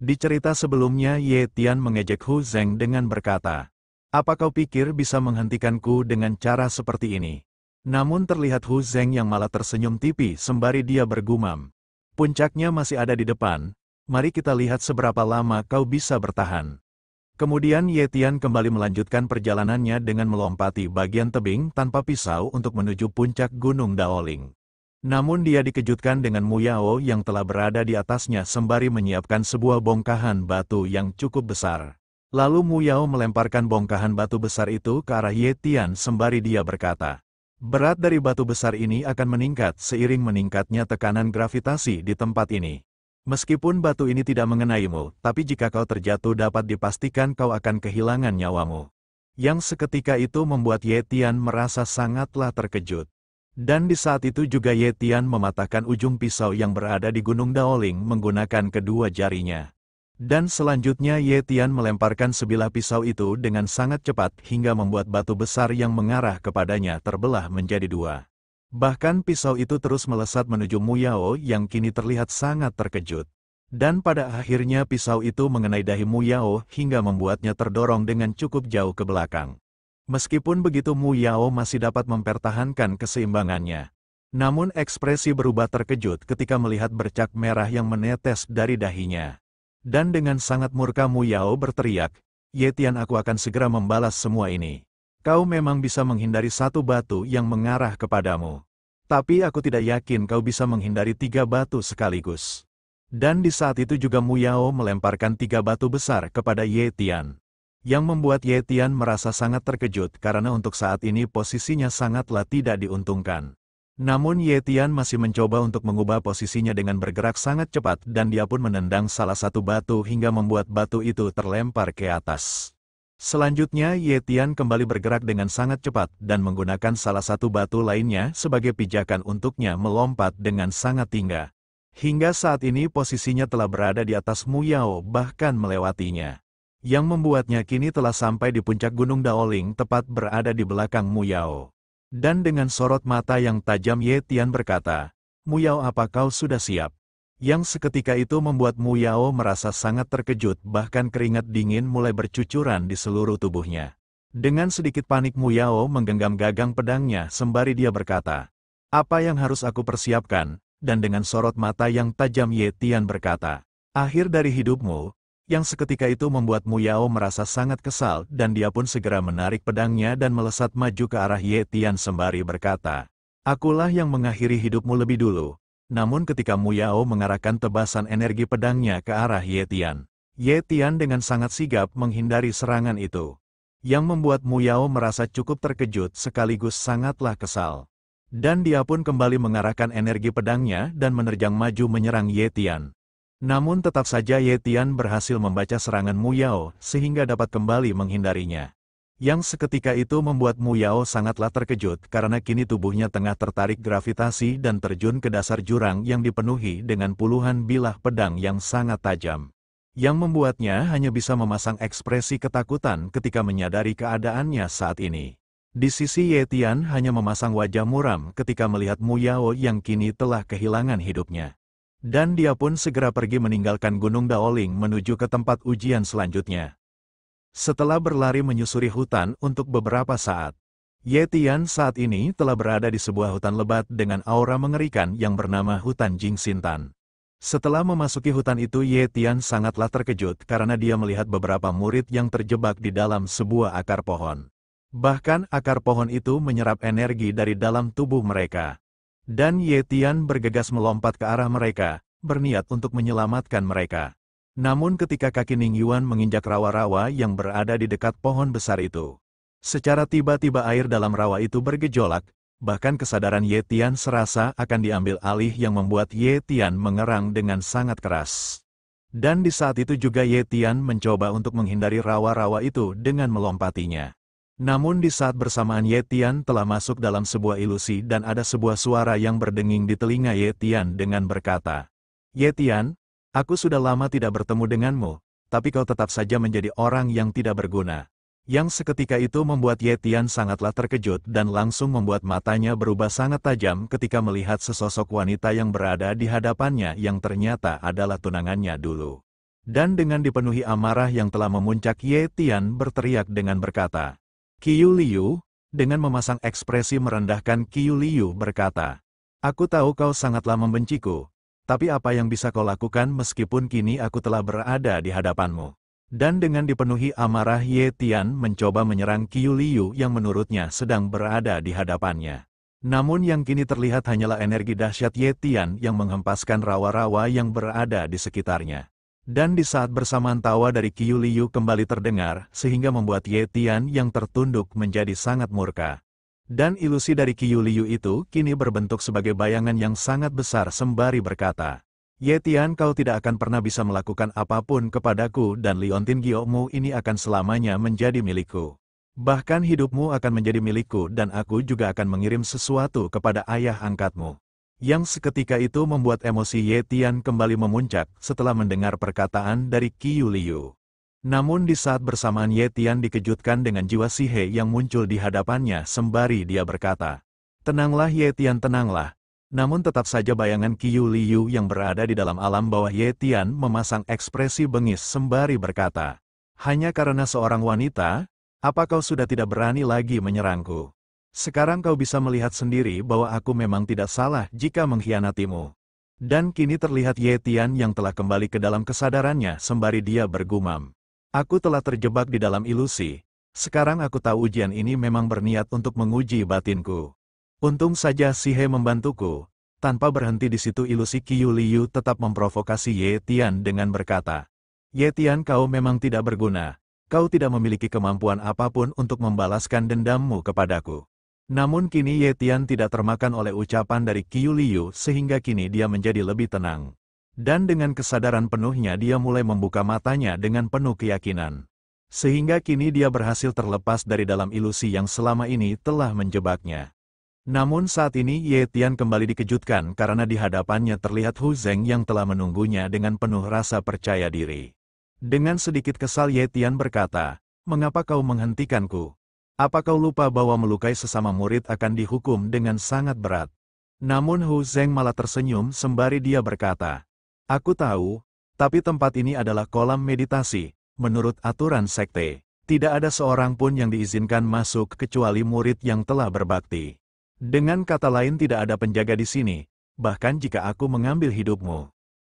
Di cerita sebelumnya Ye Tian mengejek Hu Zeng dengan berkata, "Apa kau pikir bisa menghentikanku dengan cara seperti ini?" Namun terlihat Hu Zeng yang malah tersenyum tipis sembari dia bergumam, "Puncaknya masih ada di depan, mari kita lihat seberapa lama kau bisa bertahan." Kemudian Ye Tian kembali melanjutkan perjalanannya dengan melompati bagian tebing tanpa pisau untuk menuju puncak Gunung Daoling. Namun dia dikejutkan dengan Mu Yao yang telah berada di atasnya sembari menyiapkan sebuah bongkahan batu yang cukup besar. Lalu Mu Yao melemparkan bongkahan batu besar itu ke arah Ye Tian sembari dia berkata, "Berat dari batu besar ini akan meningkat seiring meningkatnya tekanan gravitasi di tempat ini. Meskipun batu ini tidak mengenaimu, tapi jika kau terjatuh dapat dipastikan kau akan kehilangan nyawamu." Yang seketika itu membuat Ye Tian merasa sangatlah terkejut. Dan di saat itu juga Ye Tian mematahkan ujung pisau yang berada di Gunung Daoling menggunakan kedua jarinya. Dan selanjutnya Ye Tian melemparkan sebilah pisau itu dengan sangat cepat hingga membuat batu besar yang mengarah kepadanya terbelah menjadi dua. Bahkan pisau itu terus melesat menuju Mu Yao yang kini terlihat sangat terkejut. Dan pada akhirnya pisau itu mengenai dahi Mu Yao hingga membuatnya terdorong dengan cukup jauh ke belakang. Meskipun begitu Mu Yao masih dapat mempertahankan keseimbangannya. Namun ekspresi berubah terkejut ketika melihat bercak merah yang menetes dari dahinya. Dan dengan sangat murka Mu Yao berteriak, "Ye Tian, aku akan segera membalas semua ini. Kau memang bisa menghindari satu batu yang mengarah kepadamu. Tapi aku tidak yakin kau bisa menghindari 3 batu sekaligus." Dan di saat itu juga Mu Yao melemparkan 3 batu besar kepada Ye Tian. Yang membuat Ye Tian merasa sangat terkejut karena untuk saat ini posisinya sangatlah tidak diuntungkan. Namun Ye Tian masih mencoba untuk mengubah posisinya dengan bergerak sangat cepat dan dia pun menendang salah satu batu hingga membuat batu itu terlempar ke atas. Selanjutnya Ye Tian kembali bergerak dengan sangat cepat dan menggunakan salah satu batu lainnya sebagai pijakan untuknya melompat dengan sangat tinggi. Hingga saat ini posisinya telah berada di atas Mu Yao bahkan melewatinya. Yang membuatnya kini telah sampai di puncak Gunung Daoling tepat berada di belakang Mu Yao. Dan dengan sorot mata yang tajam Ye Tian berkata, "Mu Yao, apa kau sudah siap?" Yang seketika itu membuat Mu Yao merasa sangat terkejut bahkan keringat dingin mulai bercucuran di seluruh tubuhnya. Dengan sedikit panik Mu Yao menggenggam gagang pedangnya sembari dia berkata, "Apa yang harus aku persiapkan?" Dan dengan sorot mata yang tajam Ye Tian berkata, "Akhir dari hidupmu." Yang seketika itu membuat Mu Yao merasa sangat kesal dan dia pun segera menarik pedangnya dan melesat maju ke arah Ye Tian sembari berkata, "Akulah yang mengakhiri hidupmu lebih dulu." Namun ketika Mu Yao mengarahkan tebasan energi pedangnya ke arah Ye Tian dengan sangat sigap menghindari serangan itu. Yang membuat Mu Yao merasa cukup terkejut sekaligus sangatlah kesal. Dan dia pun kembali mengarahkan energi pedangnya dan menerjang maju menyerang Ye Tian. Namun tetap saja Ye Tian berhasil membaca serangan Mu Yao sehingga dapat kembali menghindarinya. Yang seketika itu membuat Mu Yao sangatlah terkejut karena kini tubuhnya tengah tertarik gravitasi dan terjun ke dasar jurang yang dipenuhi dengan puluhan bilah pedang yang sangat tajam. Yang membuatnya hanya bisa memasang ekspresi ketakutan ketika menyadari keadaannya saat ini. Di sisi Ye Tian hanya memasang wajah muram ketika melihat Mu Yao yang kini telah kehilangan hidupnya. Dan dia pun segera pergi meninggalkan Gunung Daoling menuju ke tempat ujian selanjutnya. Setelah berlari menyusuri hutan untuk beberapa saat, Ye Tian saat ini telah berada di sebuah hutan lebat dengan aura mengerikan yang bernama Hutan Jingxintan. Setelah memasuki hutan itu Ye Tian sangatlah terkejut karena dia melihat beberapa murid yang terjebak di dalam sebuah akar pohon. Bahkan akar pohon itu menyerap energi dari dalam tubuh mereka. Dan Ye Tian bergegas melompat ke arah mereka, berniat untuk menyelamatkan mereka. Namun ketika kaki Ning Yuan menginjak rawa-rawa yang berada di dekat pohon besar itu, secara tiba-tiba air dalam rawa itu bergejolak, bahkan kesadaran Ye Tian serasa akan diambil alih yang membuat Ye Tian mengerang dengan sangat keras. Dan di saat itu juga Ye Tian mencoba untuk menghindari rawa-rawa itu dengan melompatinya. Namun di saat bersamaan Ye Tian telah masuk dalam sebuah ilusi dan ada sebuah suara yang berdenging di telinga Ye Tian dengan berkata, "Ye Tian, aku sudah lama tidak bertemu denganmu, tapi kau tetap saja menjadi orang yang tidak berguna." Yang seketika itu membuat Ye Tian sangatlah terkejut dan langsung membuat matanya berubah sangat tajam ketika melihat sesosok wanita yang berada di hadapannya yang ternyata adalah tunangannya dulu. Dan dengan dipenuhi amarah yang telah memuncak, Ye Tian berteriak dengan berkata, "Qiu Liu," dengan memasang ekspresi merendahkan Qiu Liu berkata, "Aku tahu kau sangatlah membenciku, tapi apa yang bisa kau lakukan meskipun kini aku telah berada di hadapanmu?" Dan dengan dipenuhi amarah, Ye Tian mencoba menyerang Qiu Liu yang menurutnya sedang berada di hadapannya. Namun yang kini terlihat hanyalah energi dahsyat Ye Tian yang menghempaskan rawa-rawa yang berada di sekitarnya. Dan di saat bersamaan tawa dari Qiu Liu kembali terdengar, sehingga membuat Ye Tian yang tertunduk menjadi sangat murka. Dan ilusi dari Qiu Liu itu kini berbentuk sebagai bayangan yang sangat besar sembari berkata, "Ye Tian, kau tidak akan pernah bisa melakukan apapun kepadaku dan Liontin Giomu ini akan selamanya menjadi milikku. Bahkan hidupmu akan menjadi milikku dan aku juga akan mengirim sesuatu kepada ayah angkatmu." Yang seketika itu membuat emosi Ye Tian kembali memuncak setelah mendengar perkataan dari Qiu Liu. Namun di saat bersamaan Ye Tian dikejutkan dengan jiwa Sihe yang muncul di hadapannya sembari dia berkata, "Tenanglah Ye Tian, tenanglah." Namun tetap saja bayangan Qiu Liu yang berada di dalam alam bawah Ye Tian memasang ekspresi bengis sembari berkata, "Hanya karena seorang wanita, apa kau sudah tidak berani lagi menyerangku? Sekarang kau bisa melihat sendiri bahwa aku memang tidak salah jika mengkhianatimu." Dan kini terlihat Ye Tian yang telah kembali ke dalam kesadarannya sembari dia bergumam, "Aku telah terjebak di dalam ilusi. Sekarang aku tahu ujian ini memang berniat untuk menguji batinku. Untung saja Sihe membantuku." Tanpa berhenti di situ, ilusi Qiu Liu tetap memprovokasi Ye Tian dengan berkata, "Ye Tian, kau memang tidak berguna. Kau tidak memiliki kemampuan apapun untuk membalaskan dendammu kepadaku." Namun kini Ye Tian tidak termakan oleh ucapan dari Qiu Liu sehingga kini dia menjadi lebih tenang. Dan dengan kesadaran penuhnya dia mulai membuka matanya dengan penuh keyakinan. Sehingga kini dia berhasil terlepas dari dalam ilusi yang selama ini telah menjebaknya. Namun saat ini Ye Tian kembali dikejutkan karena di hadapannya terlihat Hu Zeng yang telah menunggunya dengan penuh rasa percaya diri. Dengan sedikit kesal Ye Tian berkata, "Mengapa kau menghentikanku? Apa kau lupa bahwa melukai sesama murid akan dihukum dengan sangat berat?" Namun Hu Zeng malah tersenyum sembari dia berkata, "Aku tahu, tapi tempat ini adalah kolam meditasi. Menurut aturan sekte, tidak ada seorang pun yang diizinkan masuk kecuali murid yang telah berbakti. Dengan kata lain, tidak ada penjaga di sini, bahkan jika aku mengambil hidupmu,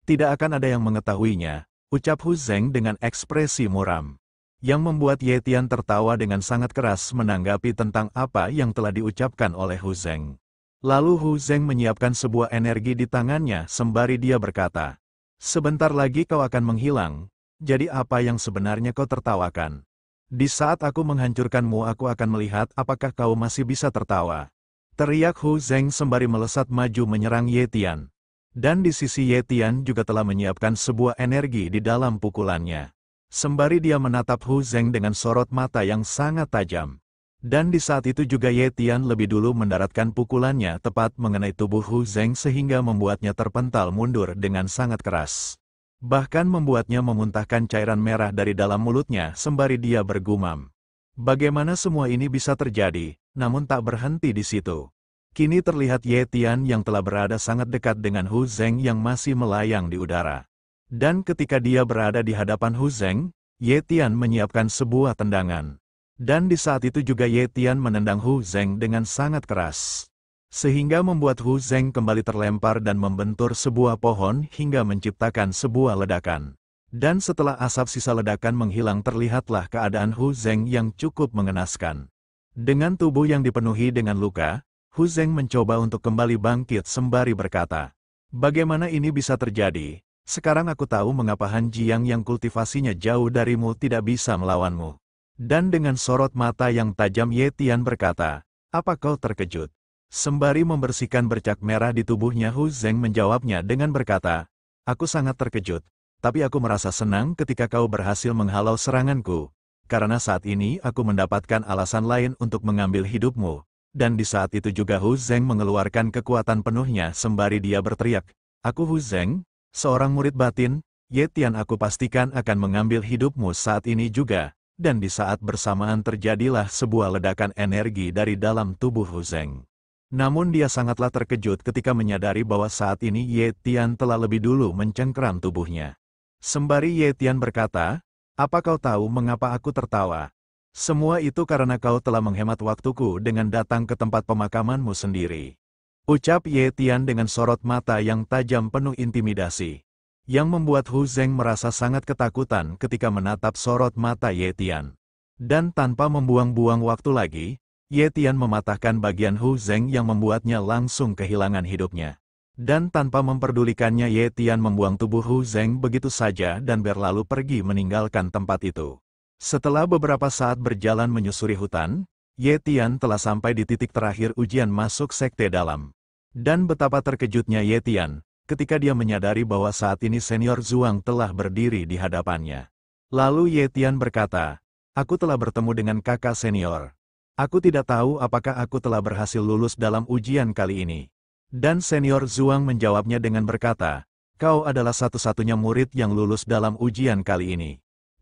tidak akan ada yang mengetahuinya," ucap Hu Zeng dengan ekspresi muram. Yang membuat Ye Tian tertawa dengan sangat keras menanggapi tentang apa yang telah diucapkan oleh Hu Zeng. Lalu Hu Zeng menyiapkan sebuah energi di tangannya sembari dia berkata, "Sebentar lagi kau akan menghilang, jadi apa yang sebenarnya kau tertawakan? Di saat aku menghancurkanmu aku akan melihat apakah kau masih bisa tertawa." Teriak Hu Zeng sembari melesat maju menyerang Ye Tian. Dan di sisi Ye Tian juga telah menyiapkan sebuah energi di dalam pukulannya. Sembari dia menatap Hu Zeng dengan sorot mata yang sangat tajam. Dan di saat itu juga Ye Tian lebih dulu mendaratkan pukulannya tepat mengenai tubuh Hu Zeng sehingga membuatnya terpental mundur dengan sangat keras. Bahkan membuatnya memuntahkan cairan merah dari dalam mulutnya sembari dia bergumam, "Bagaimana semua ini bisa terjadi?" Namun tak berhenti di situ. Kini terlihat Ye Tian yang telah berada sangat dekat dengan Hu Zeng yang masih melayang di udara. Dan ketika dia berada di hadapan Hu Zeng, Ye Tian menyiapkan sebuah tendangan. Dan di saat itu juga Ye Tian menendang Hu Zeng dengan sangat keras. Sehingga membuat Hu Zeng kembali terlempar dan membentur sebuah pohon hingga menciptakan sebuah ledakan. Dan setelah asap sisa ledakan menghilang terlihatlah keadaan Hu Zeng yang cukup mengenaskan. Dengan tubuh yang dipenuhi dengan luka, Hu Zeng mencoba untuk kembali bangkit sembari berkata, "Bagaimana ini bisa terjadi? Sekarang aku tahu mengapa Han Jiang yang kultivasinya jauh darimu tidak bisa melawanmu." Dan dengan sorot mata yang tajam Ye Tian berkata, "Apa kau terkejut?" Sembari membersihkan bercak merah di tubuhnya Hu Zeng menjawabnya dengan berkata, "Aku sangat terkejut, tapi aku merasa senang ketika kau berhasil menghalau seranganku, karena saat ini aku mendapatkan alasan lain untuk mengambil hidupmu." Dan di saat itu juga Hu Zeng mengeluarkan kekuatan penuhnya sembari dia berteriak, "Aku Hu Zeng, seorang murid batin, Ye Tian aku pastikan akan mengambil hidupmu saat ini juga." Dan di saat bersamaan terjadilah sebuah ledakan energi dari dalam tubuh Hu Zeng. Namun dia sangatlah terkejut ketika menyadari bahwa saat ini Ye Tian telah lebih dulu mencengkeram tubuhnya. Sembari Ye Tian berkata, apa kau tahu mengapa aku tertawa? Semua itu karena kau telah menghemat waktuku dengan datang ke tempat pemakamanmu sendiri. Ucap Ye Tian dengan sorot mata yang tajam penuh intimidasi. Yang membuat Hu Zeng merasa sangat ketakutan ketika menatap sorot mata Ye Tian. Dan tanpa membuang-buang waktu lagi, Ye Tian mematahkan bagian Hu Zeng yang membuatnya langsung kehilangan hidupnya. Dan tanpa memperdulikannya Ye Tian membuang tubuh Hu Zeng begitu saja dan berlalu pergi meninggalkan tempat itu. Setelah beberapa saat berjalan menyusuri hutan, Ye Tian telah sampai di titik terakhir ujian masuk sekte dalam. Dan betapa terkejutnya Ye Tian ketika dia menyadari bahwa saat ini senior Zhuang telah berdiri di hadapannya. Lalu Ye Tian berkata, aku telah bertemu dengan kakak senior. Aku tidak tahu apakah aku telah berhasil lulus dalam ujian kali ini. Dan senior Zhuang menjawabnya dengan berkata, kau adalah satu-satunya murid yang lulus dalam ujian kali ini.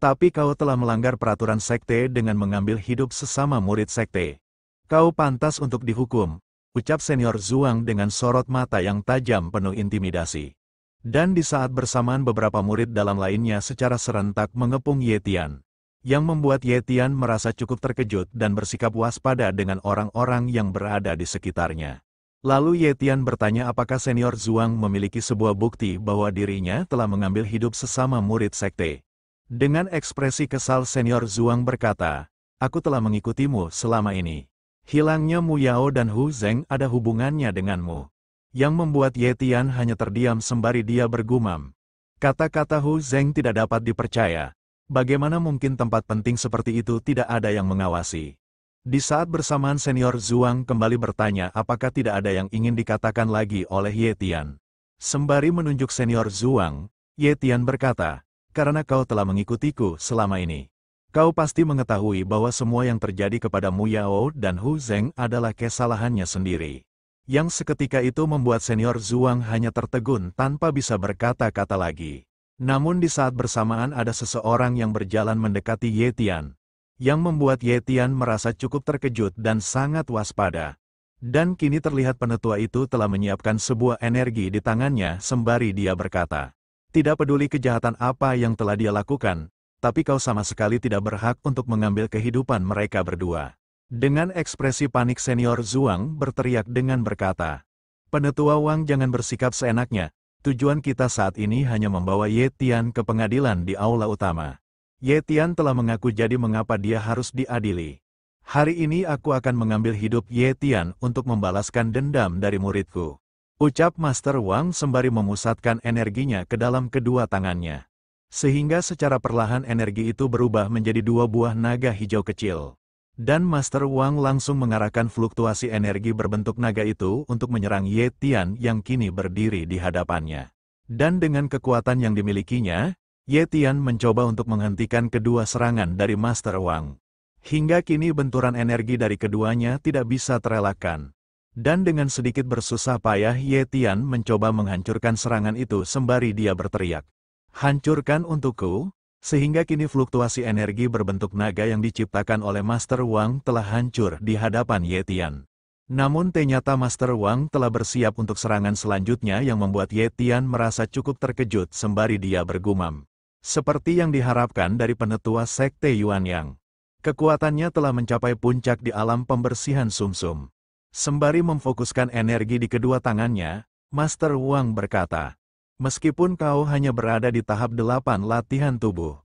Tapi kau telah melanggar peraturan sekte dengan mengambil hidup sesama murid sekte. Kau pantas untuk dihukum, ucap senior Zhuang dengan sorot mata yang tajam penuh intimidasi. Dan di saat bersamaan beberapa murid dalam lainnya secara serentak mengepung Ye Tian. Yang membuat Ye Tian merasa cukup terkejut dan bersikap waspada dengan orang-orang yang berada di sekitarnya. Lalu Ye Tian bertanya apakah senior Zhuang memiliki sebuah bukti bahwa dirinya telah mengambil hidup sesama murid sekte. Dengan ekspresi kesal senior Zhuang berkata, aku telah mengikutimu selama ini. Hilangnya Mu Yao dan Hu Zeng ada hubungannya denganmu. Yang membuat Ye Tian hanya terdiam sembari dia bergumam. Kata-kata Hu Zeng tidak dapat dipercaya. Bagaimana mungkin tempat penting seperti itu tidak ada yang mengawasi? Di saat bersamaan senior Zhuang kembali bertanya apakah tidak ada yang ingin dikatakan lagi oleh Ye Tian. Sembari menunjuk senior Zhuang, Ye Tian berkata, karena kau telah mengikutiku selama ini. Kau pasti mengetahui bahwa semua yang terjadi kepada Mu Yao dan Hu Zeng adalah kesalahannya sendiri. Yang seketika itu membuat senior Zhuang hanya tertegun tanpa bisa berkata-kata lagi. Namun di saat bersamaan ada seseorang yang berjalan mendekati Ye Tian. Yang membuat Ye Tian merasa cukup terkejut dan sangat waspada. Dan kini terlihat penetua itu telah menyiapkan sebuah energi di tangannya sembari dia berkata, tidak peduli kejahatan apa yang telah dia lakukan, tapi kau sama sekali tidak berhak untuk mengambil kehidupan mereka berdua. Dengan ekspresi panik senior Zhuang berteriak dengan berkata, penetua Wang jangan bersikap seenaknya, tujuan kita saat ini hanya membawa Ye Tian ke pengadilan di aula utama. Ye Tian telah mengaku jadi mengapa dia harus diadili. Hari ini aku akan mengambil hidup Ye Tian untuk membalaskan dendam dari muridku. Ucap Master Wang sembari memusatkan energinya ke dalam kedua tangannya. Sehingga secara perlahan energi itu berubah menjadi dua buah naga hijau kecil. Dan Master Wang langsung mengarahkan fluktuasi energi berbentuk naga itu untuk menyerang Ye Tian yang kini berdiri di hadapannya. Dan dengan kekuatan yang dimilikinya, Ye Tian mencoba untuk menghentikan kedua serangan dari Master Wang. Hingga kini benturan energi dari keduanya tidak bisa terelakkan. Dan dengan sedikit bersusah payah Ye Tian mencoba menghancurkan serangan itu sembari dia berteriak. Hancurkan untukku, sehingga kini fluktuasi energi berbentuk naga yang diciptakan oleh Master Wang telah hancur di hadapan Ye Tian. Namun ternyata Master Wang telah bersiap untuk serangan selanjutnya yang membuat Ye Tian merasa cukup terkejut sembari dia bergumam. Seperti yang diharapkan dari penetua sekte Yuanyang. Kekuatannya telah mencapai puncak di alam pembersihan sumsum. Sembari memfokuskan energi di kedua tangannya, Master Wang berkata, meskipun kau hanya berada di tahap 8 latihan tubuh,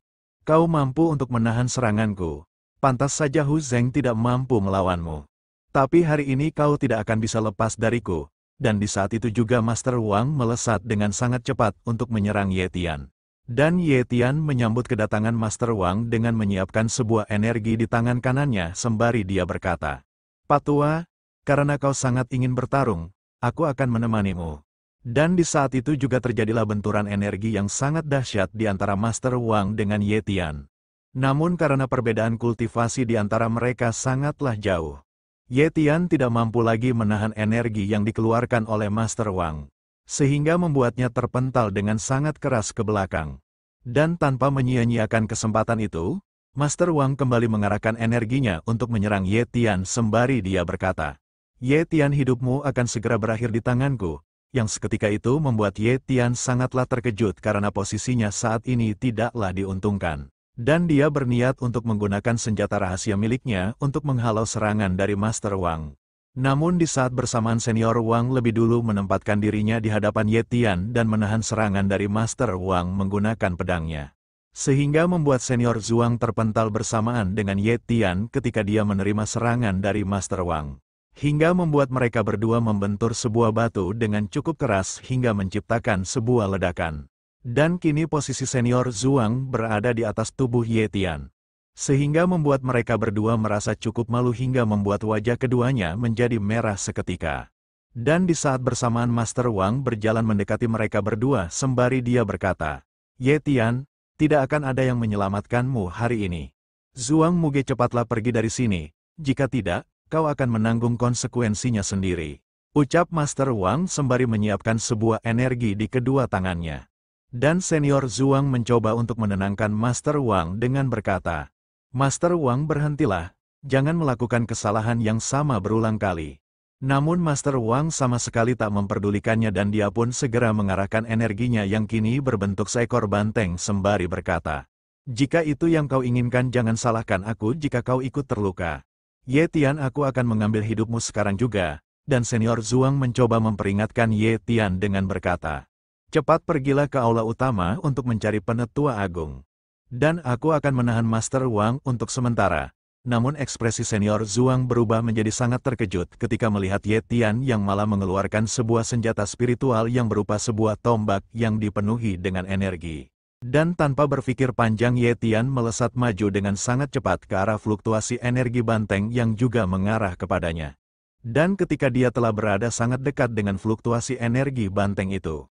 kau mampu untuk menahan seranganku. Pantas saja Hu Zeng tidak mampu melawanmu. Tapi hari ini kau tidak akan bisa lepas dariku. Dan di saat itu juga Master Wang melesat dengan sangat cepat untuk menyerang Ye Tian. Dan Ye Tian menyambut kedatangan Master Wang dengan menyiapkan sebuah energi di tangan kanannya sembari dia berkata, Patua, karena kau sangat ingin bertarung, aku akan menemanimu. Dan di saat itu juga terjadilah benturan energi yang sangat dahsyat di antara Master Wang dengan Ye Tian. Namun karena perbedaan kultivasi di antara mereka sangatlah jauh, Ye Tian tidak mampu lagi menahan energi yang dikeluarkan oleh Master Wang, sehingga membuatnya terpental dengan sangat keras ke belakang. Dan tanpa menyia-nyiakan kesempatan itu, Master Wang kembali mengarahkan energinya untuk menyerang Ye Tian sembari dia berkata, Ye Tian hidupmu akan segera berakhir di tanganku, yang seketika itu membuat Ye Tian sangatlah terkejut karena posisinya saat ini tidaklah diuntungkan. Dan dia berniat untuk menggunakan senjata rahasia miliknya untuk menghalau serangan dari Master Wang. Namun di saat bersamaan senior Wang lebih dulu menempatkan dirinya di hadapan Ye Tian dan menahan serangan dari Master Wang menggunakan pedangnya. Sehingga membuat senior Zhuang terpental bersamaan dengan Ye Tian ketika dia menerima serangan dari Master Wang. Hingga membuat mereka berdua membentur sebuah batu dengan cukup keras hingga menciptakan sebuah ledakan. Dan kini posisi senior Zhuang berada di atas tubuh Ye Tian. Sehingga membuat mereka berdua merasa cukup malu hingga membuat wajah keduanya menjadi merah seketika. Dan di saat bersamaan Master Wang berjalan mendekati mereka berdua sembari dia berkata, "Ye Tian, tidak akan ada yang menyelamatkanmu hari ini. Zhuang Muge cepatlah pergi dari sini, jika tidak, kau akan menanggung konsekuensinya sendiri." Ucap Master Wang sembari menyiapkan sebuah energi di kedua tangannya. Dan senior Zhuang mencoba untuk menenangkan Master Wang dengan berkata, "Master Wang berhentilah, jangan melakukan kesalahan yang sama berulang kali." Namun Master Wang sama sekali tak memperdulikannya dan dia pun segera mengarahkan energinya yang kini berbentuk seekor banteng sembari berkata, "Jika itu yang kau inginkan jangan salahkan aku jika kau ikut terluka. Ye Tian, aku akan mengambil hidupmu sekarang juga." Dan senior Zhuang mencoba memperingatkan Ye Tian dengan berkata, "Cepat pergilah ke aula utama untuk mencari penetua agung. Dan aku akan menahan Master Wang untuk sementara." Namun ekspresi senior Zhuang berubah menjadi sangat terkejut ketika melihat Ye Tian yang malah mengeluarkan sebuah senjata spiritual yang berupa sebuah tombak yang dipenuhi dengan energi. Dan tanpa berpikir panjang Ye Tian melesat maju dengan sangat cepat ke arah fluktuasi energi banteng yang juga mengarah kepadanya. Dan ketika dia telah berada sangat dekat dengan fluktuasi energi banteng itu,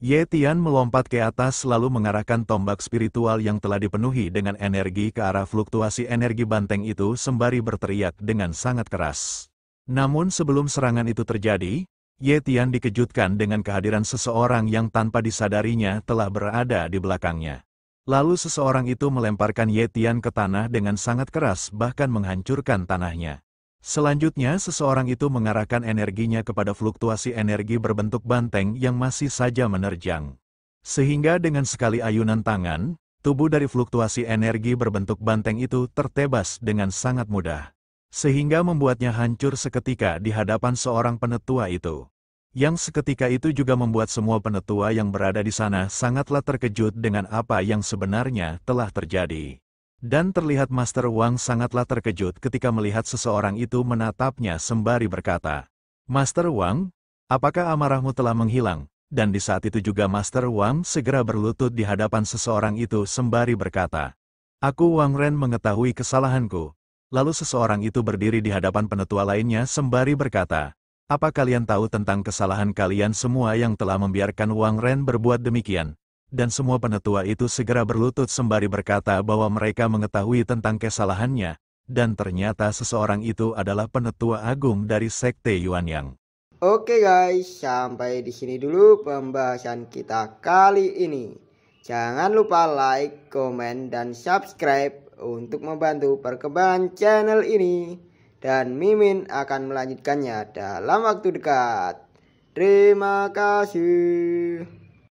Ye Tian melompat ke atas lalu mengarahkan tombak spiritual yang telah dipenuhi dengan energi ke arah fluktuasi energi banteng itu sembari berteriak dengan sangat keras. Namun sebelum serangan itu terjadi, Ye Tian dikejutkan dengan kehadiran seseorang yang tanpa disadarinya telah berada di belakangnya. Lalu seseorang itu melemparkan Ye Tian ke tanah dengan sangat keras bahkan menghancurkan tanahnya. Selanjutnya seseorang itu mengarahkan energinya kepada fluktuasi energi berbentuk banteng yang masih saja menerjang. Sehingga dengan sekali ayunan tangan, tubuh dari fluktuasi energi berbentuk banteng itu tertebas dengan sangat mudah. Sehingga membuatnya hancur seketika di hadapan seorang penetua itu. Yang seketika itu juga membuat semua penetua yang berada di sana sangatlah terkejut dengan apa yang sebenarnya telah terjadi. Dan terlihat Master Wang sangatlah terkejut ketika melihat seseorang itu menatapnya sembari berkata, "Master Wang, apakah amarahmu telah menghilang?" Dan di saat itu juga Master Wang segera berlutut di hadapan seseorang itu sembari berkata, "Aku Wang Ren mengetahui kesalahanku." Lalu seseorang itu berdiri di hadapan penetua lainnya sembari berkata, "Apa kalian tahu tentang kesalahan kalian semua yang telah membiarkan Wang Ren berbuat demikian?" Dan semua penetua itu segera berlutut sembari berkata bahwa mereka mengetahui tentang kesalahannya, dan ternyata seseorang itu adalah penetua agung dari Sekte Yuanyang. Oke guys, sampai di sini dulu pembahasan kita kali ini. Jangan lupa like, komen, dan subscribe untuk membantu perkembangan channel ini. Dan Mimin akan melanjutkannya dalam waktu dekat. Terima kasih.